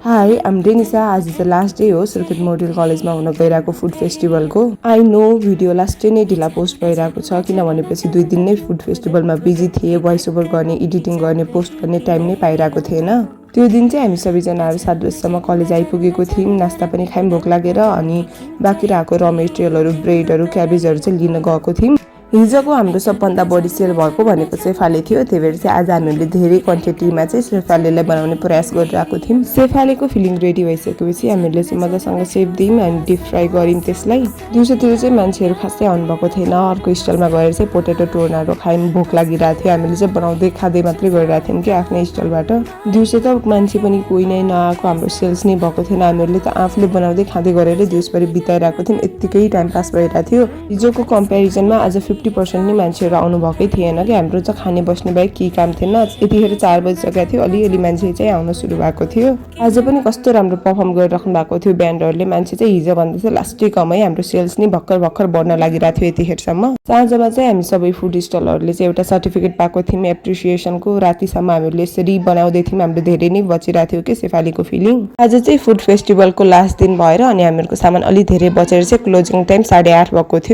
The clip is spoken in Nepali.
हाई आम डेनिसा। आज चाहिँ लास्ट डे हो सुर्खेत मोडल कलेजमा हुन गइरहेको फुड फेस्टिभलको। आई नो भिडियो लास्टै नै ढिला पोस्ट भइरहेको छ किनभनेपछि 2 दिन नै फुड फेस्टिभलमा बिजी थिएँ। भोइस ओभर गर्ने, एडिटिङ गर्ने, पोस्ट गर्ने टाइम नै पाइरहेको थिएन। त्यो दिन चाहिँ हामी सबैजनाहरू 7 बजीसम्म कलेज आइपुगेको थियौँ। नास्ता पनि खायौँ भोक लागेर। अनि बाँकी रहेको र मेटेरियलहरू, ब्रेडहरू, क्याबेजहरू चाहिँ लिन गएको थियौँ। हिजोको हाम्रो सबभन्दा बढी सेल भएको भनेको सेफाले थियो। त्यही भएर चाहिँ आज हामीले धेरै क्वान्टिटीमा चाहिँ सेफालेलाई बनाउने प्रयास गरिरहेको थियौँ। सेफालेको फिलिङ रेडी भइसकेपछि हामीले चाहिँ मजासँग सेप दियौँ अनि डिप फ्राई गऱ्यौँ त्यसलाई। दिउँसोतिर चाहिँ मान्छेहरू खासै आउनुभएको थिएन। अर्को स्टलमा गएर चाहिँ पोटेटो टोर्नाडो खायौँ। भोक लागिरहेको थियो। हामीले चाहिँ बनाउँदै खाँदै मात्रै गरिरहेको थियौँ कि आफ्नै स्टलबाट। दिउँसो त मान्छे पनि कोही नै नआएको, हाम्रो सेल्स नै भएको थिएन। हामीहरूले त आफूले बनाउँदै खाँदै गरेर दिउँसभरि बिताइरहेको थियौँ। यत्तिकै टाइम पास भइरहेको थियो। हिजोको कम्पेरिजनमा आज 50% नै मान्छेहरू आउनुभएकै थिएन कि हाम्रो चाहिँ खाने बस्ने बाहेक केही काम थिएन। यतिखेर 4 बजिसकेको थियो। अलिअलि मान्छे चाहिँ आउन सुरु भएको थियो। आज पनि कस्तो राम्रो पर्फर्म गरिराख्नु भएको थियो ब्यान्डहरूले। मान्छे चाहिँ हिजोभन्दा चाहिँ लास्टै कमै हाम्रो सेल्स नै भर्खर बढ्न लागिरहेको थियो यतिखेरसम्म। साँझमा चाहिँ हामी सबै फुड स्टलहरूले चाहिँ एउटा सर्टिफिकेट पाएको थियौँ एप्रिसिएसनको। रातिसम्म हामीले यसरी बनाउँदै थियौँ। हाम्रो धेरै नै बचिरहेको थियो कि सेफालीको फिलिङ। आज चाहिँ फुड फेस्टिभलको लास्ट दिन भएर अनि हामीहरूको सामान अलि धेरै बचेर चाहिँ क्लोजिङ टाइम 8:30 भएको थियो।